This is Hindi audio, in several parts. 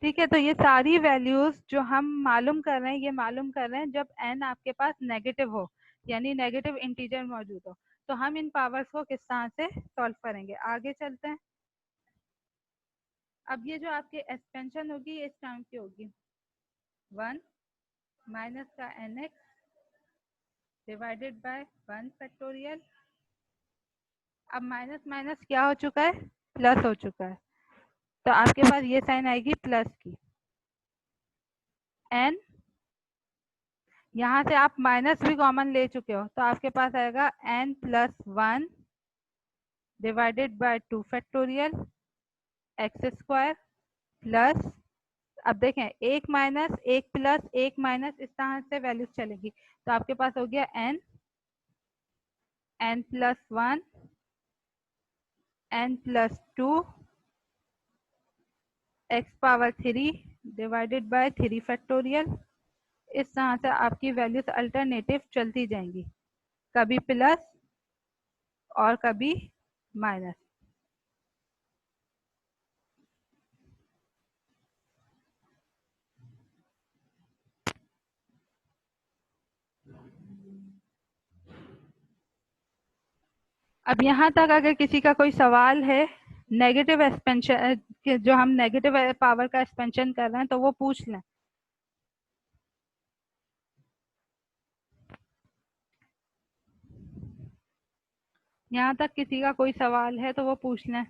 ठीक है, तो ये सारी वैल्यूज जो हम मालूम कर रहे हैं, ये मालूम कर रहे हैं जब n आपके पास नेगेटिव हो, यानी नेगेटिव इंटीजर मौजूद हो। तो हम इन पावर्स को किस तरह से सॉल्व करेंगे, आगे चलते हैं। अब ये जो आपकी एक्सपेंशन होगी ये इस टाइम की होगी 1 माइनस का nx डिवाइडेड बाय 1 फैक्टोरियल। अब माइनस माइनस क्या हो चुका है, प्लस हो चुका है, तो आपके पास ये साइन आएगी प्लस की। n यहाँ से आप माइनस भी कॉमन ले चुके हो, तो आपके पास आएगा n plus 1 divided by 2 factorial x square plus, अब देखें एक माइनस एक प्लस एक माइनस इस तरह से वैल्यूज चलेगी, तो आपके पास हो गया n plus 1 n plus 2 x power 3 divided by 3 factorial. इस तरह से आपकी वैल्यूज अल्टरनेटिव चलती जाएंगी, कभी प्लस और कभी माइनस। अब यहाँ तक अगर किसी का कोई सवाल है नेगेटिव एक्सपेंशन, जो हम नेगेटिव पावर का एक्सपेंशन कर रहे हैं, तो वो पूछ लें। यहाँ तक किसी का कोई सवाल है तो वो पूछ लें।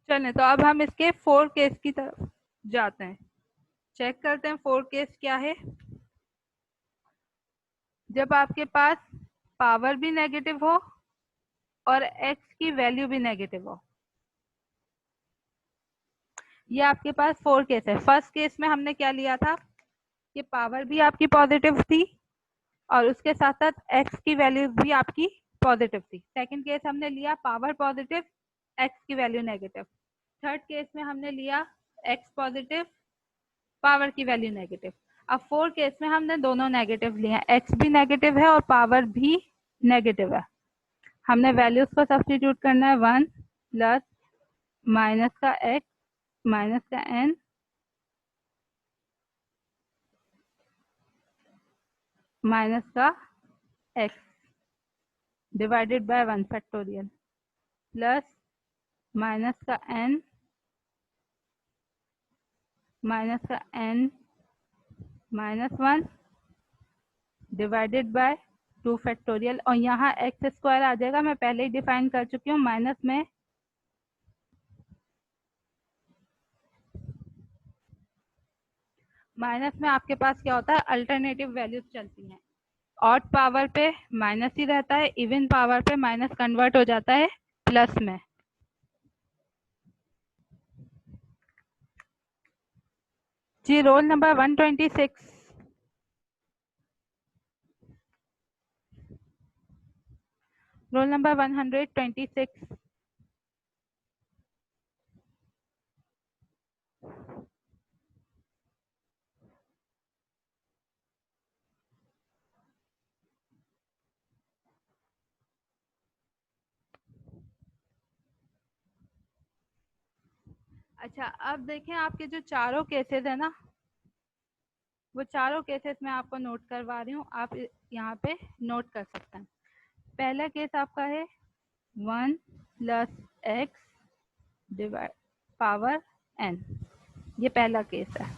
चलें, तो अब हम इसके 4 केस की तरफ जाते हैं, चेक करते हैं 4 केस क्या है। जब आपके पास पावर भी नेगेटिव हो और एक्स की वैल्यू भी नेगेटिव हो, ये आपके पास 4 केस है। फर्स्ट केस में हमने क्या लिया था कि पावर भी आपकी पॉजिटिव थी और उसके साथ साथ एक्स की वैल्यू भी आपकी पॉजिटिव थी। सेकंड केस हमने लिया पावर पॉजिटिव, एक्स की वैल्यू नेगेटिव। थर्ड केस में हमने लिया एक्स पॉजिटिव, पावर की वैल्यू नेगेटिव। अब 4 केस में हमने दोनों नेगेटिव लिए हैं, एक्स भी नेगेटिव है और पावर भी नेगेटिव है। हमने वैल्यूज को सब्स्टिट्यूट करना है, 1 प्लस माइनस का एक्स माइनस का एन माइनस का x divided by 1 factorial plus minus का एन माइनस का n minus 1 divided by 2 factorial. और यहाँ एक्स स्क्वायर आ जाएगा, मैं पहले ही डिफाइन कर चुकी हूँ। माइनस में आपके पास क्या होता है, अल्टरनेटिव वैल्यूज चलती हैं। ऑड पावर पे माइनस ही रहता है, इवन पावर पे माइनस कन्वर्ट हो जाता है प्लस में। जी रोल नंबर 126। Roll number 126। अच्छा, अब देखें आपके जो चारों केसेस है ना, वो चारों केसेस मैं आपको नोट करवा रही हूँ, आप यहाँ पे नोट कर सकते हैं। पहला केस आपका है 1 plus x divide power n, ये पहला केस है।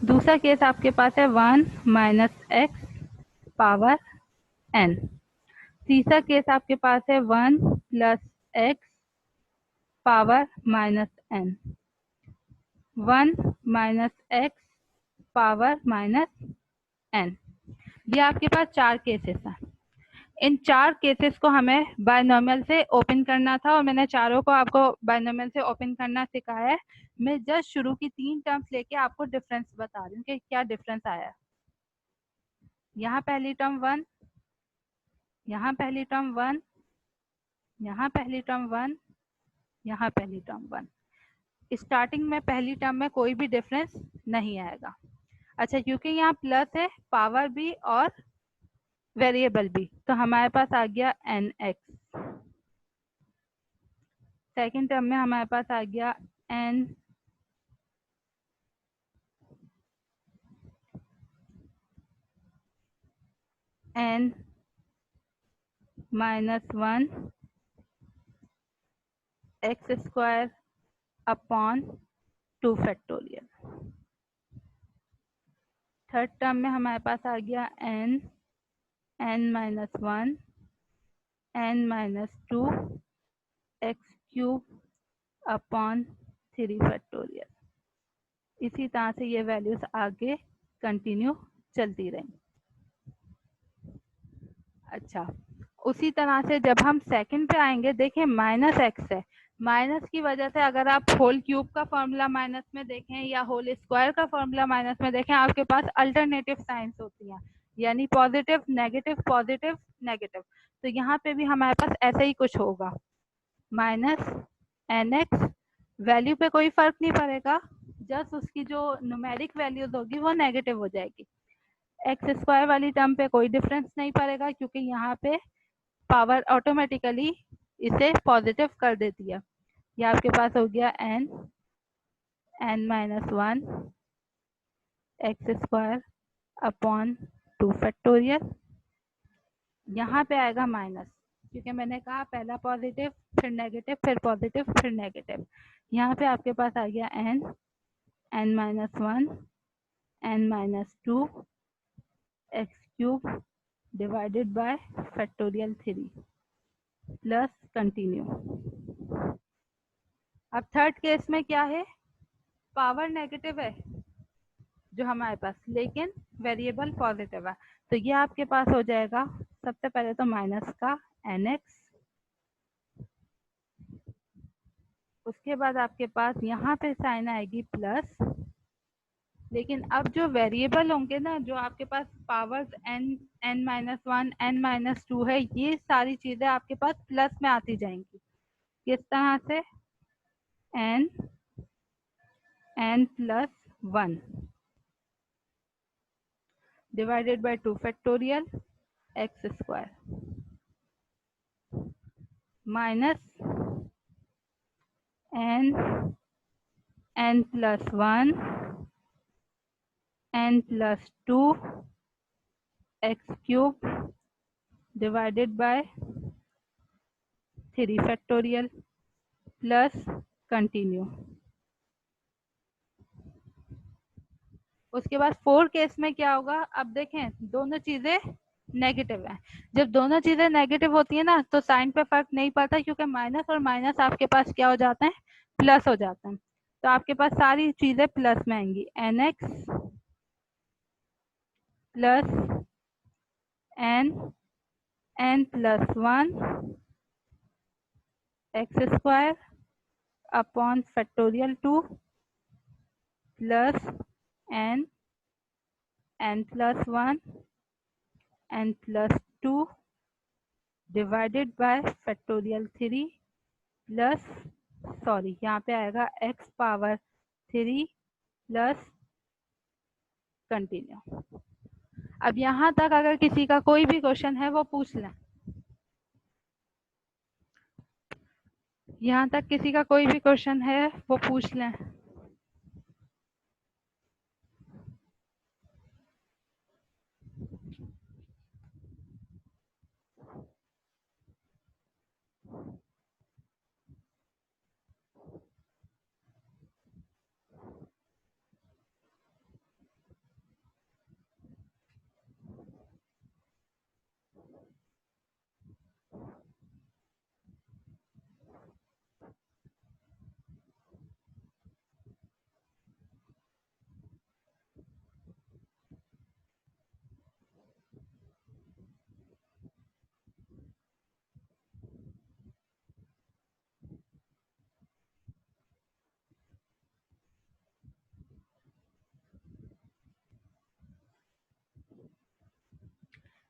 दूसरा केस आपके पास है 1 माइनस एक्स पावर एन। तीसरा केस आपके पास है 1 plus x power minus n, 1 minus x power minus n. ये आपके पास 4 केसेस हैं। इन 4 केसेस को हमें बायनोमियल से ओपन करना था और मैंने चारों को आपको बायनोमियल से ओपन करना सिखाया है। मैं जस्ट शुरू की 3 टर्म्स लेके आपको डिफरेंस बता रही हूँ कि क्या डिफरेंस आया है। यहाँ पहली टर्म 1, यहाँ पहली टर्म 1, यहाँ पहली टर्म 1, यहाँ पहली टर्म 1। स्टार्टिंग में पहली टर्म में कोई भी डिफरेंस नहीं आएगा। अच्छा, क्योंकि यहाँ प्लस है, पावर भी और वेरिएबल भी, तो हमारे पास आ गया एन एक्स। सेकेंड टर्म में हमारे पास आ गया n -1 x square upon 2 factorial. Third term में हमारे पास आ गया n -1 n-2 x cube upon 3 factorial. इसी तरह से ये वैल्यूज आगे कंटिन्यू चलती रहेंगी। अच्छा, उसी तरह से जब हम सेकंड पे आएंगे, देखिए माइनस एक्स है, माइनस की वजह से अगर आप होल क्यूब का फॉर्मूला माइनस में देखें या होल स्क्वायर का फॉर्मूला माइनस में देखें, आपके पास अल्टरनेटिव साइंस होती हैं, यानी पॉजिटिव नेगेटिव। तो यहाँ पे भी हमारे पास ऐसा ही कुछ होगा, माइनस एन एक्स, वैल्यू पे कोई फर्क नहीं पड़ेगा, जस्ट उसकी जो न्यूमेरिक वैल्यूज होगी वो नेगेटिव हो जाएगी। एक्स स्क्वायर वाली टर्म पे कोई डिफरेंस नहीं पड़ेगा, क्योंकि यहाँ पे पावर ऑटोमेटिकली इसे पॉजिटिव कर देती है। ये आपके पास हो गया n-1 x square upon 2 factorial. यहाँ पे आएगा माइनस, क्योंकि मैंने कहा पहला पॉजिटिव फिर नेगेटिव फिर पॉजिटिव फिर नेगेटिव। यहाँ पे आपके पास आ गया n-1 n-2 x cube divided by factorial 3 plus continue. अब थर्ड केस में क्या है, पावर नेगेटिव है जो हमारे पास, लेकिन वेरिएबल पॉजिटिव है, तो ये आपके पास हो जाएगा सबसे पहले तो माइनस का एन एक्स, उसके बाद आपके पास यहाँ पे साइन आएगी प्लस, लेकिन अब जो वेरिएबल होंगे ना, जो आपके पास पावर्स n-1 n-2 है, ये सारी चीजें आपके पास प्लस में आती जाएंगी। किस तरह से, n+1 divided by 2 factorial x square minus n+1 n+2 x cube divided by 3 factorial plus continue. उसके बाद फोर केस में क्या होगा, अब देखें दोनों चीजें नेगेटिव है, जब दोनों चीजें नेगेटिव होती है ना तो साइन पे फर्क नहीं पड़ता, क्योंकि माइनस और माइनस आपके पास क्या हो जाते हैं, प्लस हो जाते हैं, तो आपके पास सारी चीजें प्लस में आएंगी। N x plus n+1 x square upon factorial 2 plus n+1 n+2 divided by factorial 3 plus, sorry यहाँ पे आएगा x पावर 3 प्लस कंटिन्यू। अब यहाँ तक अगर किसी का कोई भी क्वेश्चन है वो पूछ लें, यहाँ तक किसी का कोई भी क्वेश्चन है वो पूछ लें।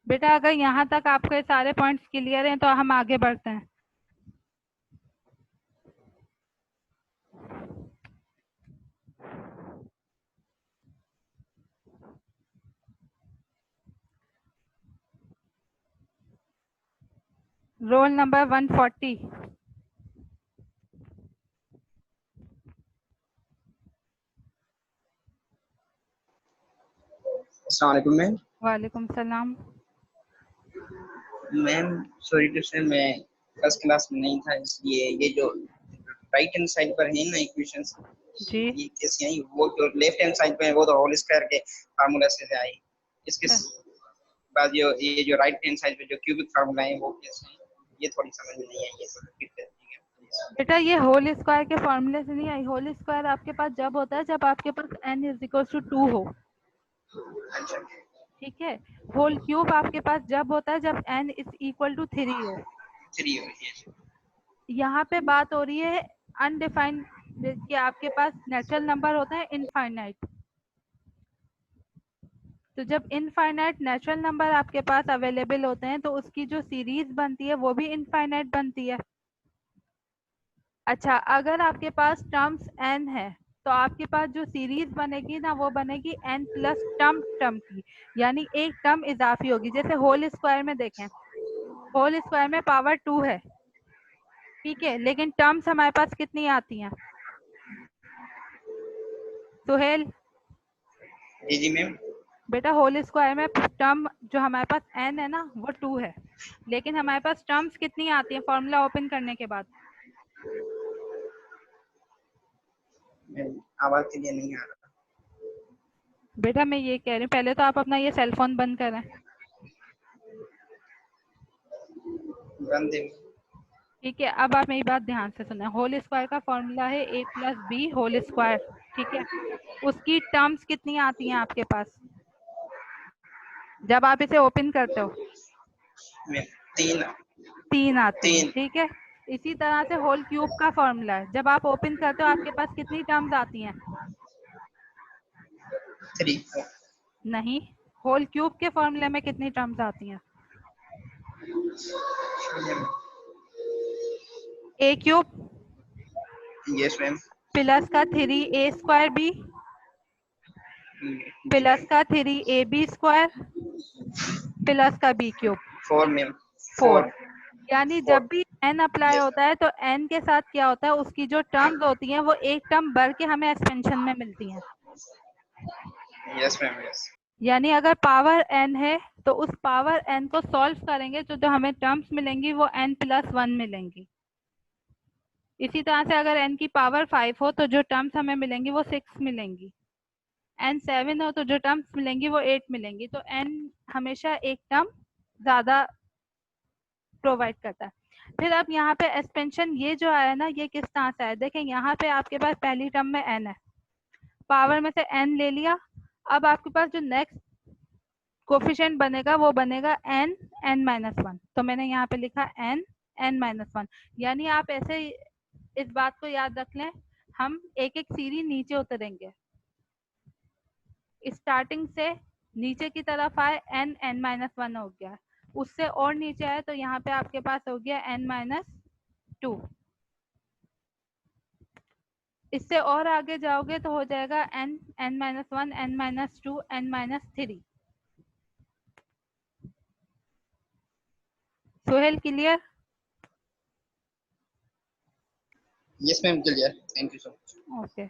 बेटा अगर यहाँ तक आपके सारे पॉइंट्स क्लियर हैं तो हम आगे बढ़ते हैं। Roll number 140। अस्सलाम वालेकुम मैम। वालेकुम सलाम। मैम सॉरी टू से मैं फर्स्ट क्लास में नहीं था, इसलिए ये जो राइट हैंड साइड पर है ना इक्वेशंस, जी ये कैसे आई? वो जो लेफ्ट हैंड साइड पे है वो तो होल स्क्वायर के फार्मूला से आई। इसके बाद ये जो राइट हैंड साइड पे जो क्यूबिक फार्मूला है वो कैसे है? ये थोड़ी समझ में नहीं आई, ये तो रिपीट कर दीजिएगा। बेटा, ये होल स्क्वायर के फॉर्मूले से नहीं आई। होल स्क्वायर आपके पास जब होता है जब आपके पास n इज इक्वल टू 2 हो। अच्छा, ठीक है। होल क्यूब आपके पास जब होता है जब n इज इक्वल टू 3 हो। 3 हो ये। यहाँ पे बात हो रही है अनडिफाइंड कि आपके पास नेचुरल नंबर होता है इनफाइनाइट। तो जब इनफाइनाइट नेचुरल नंबर आपके पास अवेलेबल होते हैं तो उसकी जो सीरीज बनती है वो भी इनफाइनाइट बनती है। अच्छा, अगर आपके पास टर्म्स n है तो आपके पास जो सीरीज बनेगी ना वो बनेगी n प्लस टर्म की, यानी एक टर्म इजाफी होगी। जैसे होल स्क्वायर में देखें, होल स्क्वायर में पावर 2 है, ठीक है, लेकिन टर्म्स हमारे पास कितनी आती हैं सुहेल? जी जी मैम। बेटा, होल स्क्वायर में टर्म जो हमारे पास n है ना वो 2 है, लेकिन हमारे पास टर्म्स कितनी आती हैं फॉर्मूला ओपन करने के बाद? मैम आवाज के लिए नहीं आ रहा। बेटा मैं ये कह रही हूँ, पहले तो आप अपना ये सेल फोन बंद करें। बंद है। ठीक है, अब आप मेरी बात ध्यान से सुने। होल स्क्वायर का फॉर्मूला है a plus B whole square, ठीक है। उसकी टर्म्स कितनी आती हैं आपके पास जब आप इसे ओपन करते हो? मैम 3 3 आती हैं, 3 ठीक है। इसी तरह से होल क्यूब का फॉर्मूला है, जब आप ओपन करते हो आपके पास कितनी टर्म्स आती हैं? 3। नहीं, होल क्यूब के फॉर्मूले में कितनी टर्म्स आती हैं? A cube yes ma'am. Plus का 3 a स्क्वायर बी जी प्लस मैम। का 3ab स्क्वायर प्लस का बी क्यूब, 4 मैम। 4। 4 यानी 4। जब भी n अप्लाई यस होता है तो n के साथ क्या होता है, उसकी जो टर्म्स होती हैं वो एक टर्म बढ़ के हमें एक्सपेंशन में मिलती हैं। Yes ma'am. यस। यानी अगर पावर n है तो उस पावर n को सॉल्व करेंगे तो जो हमें टर्म्स मिलेंगी वो n प्लस 1 मिलेंगी। इसी तरह से अगर n की पावर 5 हो तो जो टर्म्स हमें मिलेंगी वो 6 मिलेंगी। n 7 हो तो जो टर्म्स मिलेंगी वो 8 मिलेंगी। तो n हमेशा एक टर्म ज्यादा प्रोवाइड करता है। फिर अब यहाँ पे एक्सपेंशन ये जो आया ना ये किस तरह से आया, देखें यहाँ पे आपके पास पहली टर्म में n है, पावर में से n ले लिया। अब आपके पास जो नेक्स्ट कोफिशिएंट बनेगा वो बनेगा n माइनस 1। तो मैंने यहाँ पे लिखा n माइनस 1। यानी आप ऐसे इस बात को याद रख लें, हम एक एक सीढ़ी नीचे उतरेंगे, स्टार्टिंग से नीचे की तरफ आए n माइनस 1 हो गया, उससे और नीचे आए तो यहाँ पे आपके पास हो गया n माइनस 2। इससे और आगे जाओगे तो हो जाएगा n minus 1 n minus 2 n minus 3। Sohail clear? Yes ma'am clear, thank you so much. Okay,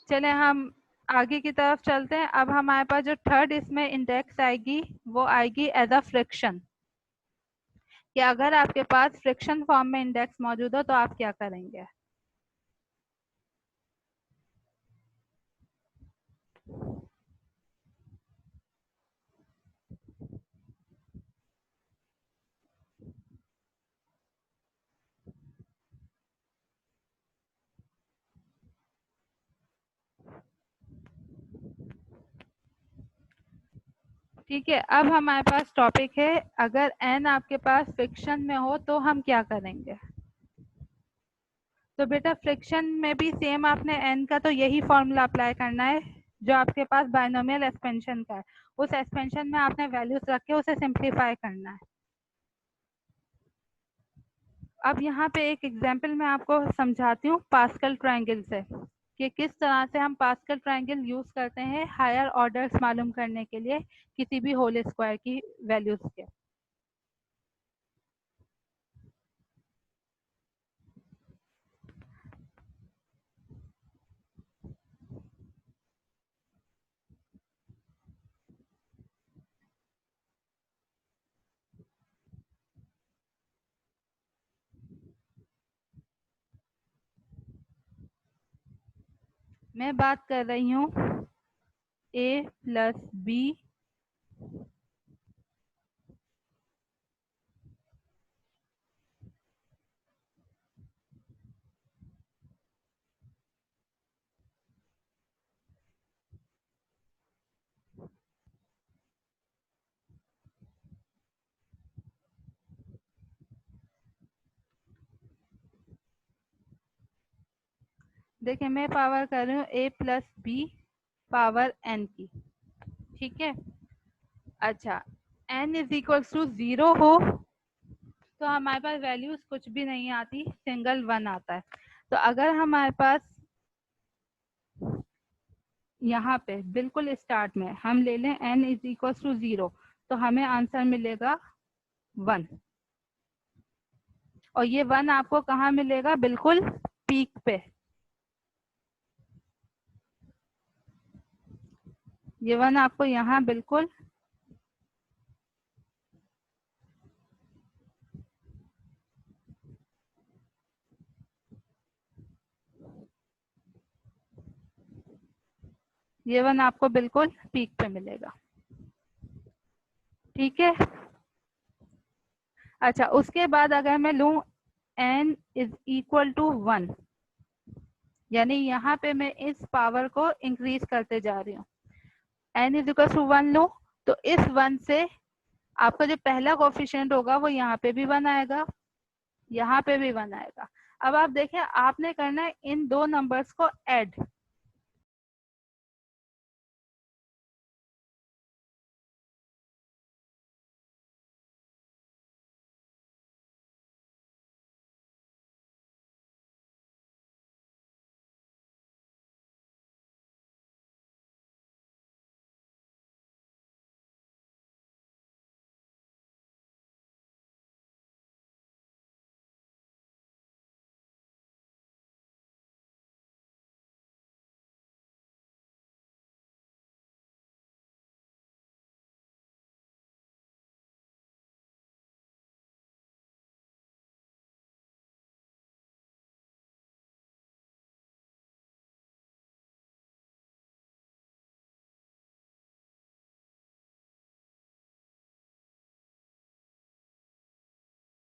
चले हम आगे की तरफ चलते हैं। अब हमारे पास जो थर्ड इसमें इंडेक्स आएगी वो आएगी एज अ फ्रिक्शन, कि अगर आपके पास फ्रिक्शन फॉर्म में इंडेक्स मौजूद हो तो आप क्या करेंगे। ठीक है, अब हमारे पास टॉपिक है अगर n आपके पास फ्रिक्शन में हो तो हम क्या करेंगे। तो बेटा फ्रिक्शन में भी सेम आपने n का तो यही फॉर्मूला अप्लाई करना है जो आपके पास बायनोमियल एक्सपेंशन का है। उस एक्सपेंशन में आपने वैल्यूज रख के उसे सिंप्लीफाई करना है। अब यहाँ पे एक एग्जांपल मैं आपको समझाती हूँ पास्कल ट्रायंगल से, कि किस तरह से हम पास्कल ट्रायंगल यूज करते हैं हायर ऑर्डर्स मालूम करने के लिए किसी भी होल स्क्वायर की वैल्यूज के। मैं बात कर रही हूँ a प्लस बी देखिए मैं पावर कर रही हूँ a plus B power n की, ठीक है। अच्छा, n इज इक्वल टू 0 हो तो हमारे पास वैल्यूज कुछ भी नहीं आती, सिंगल 1 आता है। तो अगर हमारे पास यहाँ पे बिल्कुल स्टार्ट में हम ले लें n इज इक्वल टू 0, तो हमें आंसर मिलेगा 1। और ये 1 आपको कहाँ मिलेगा? बिल्कुल पीक पे। ये 1 आपको यहाँ बिल्कुल ये 1 आपको बिल्कुल पीक पे मिलेगा, ठीक है। अच्छा, उसके बाद अगर मैं लूं n इज इक्वल टू 1, यानी यहाँ पे मैं इस पावर को इंक्रीज करते जा रही हूँ, n इज इक्वल टू 1 लूं तो इस 1 से आपका जो पहला कोफिशिएंट होगा वो यहाँ पे भी 1 आएगा, यहाँ पे भी 1 आएगा। अब आप देखें, आपने करना है इन दो नंबर्स को ऐड,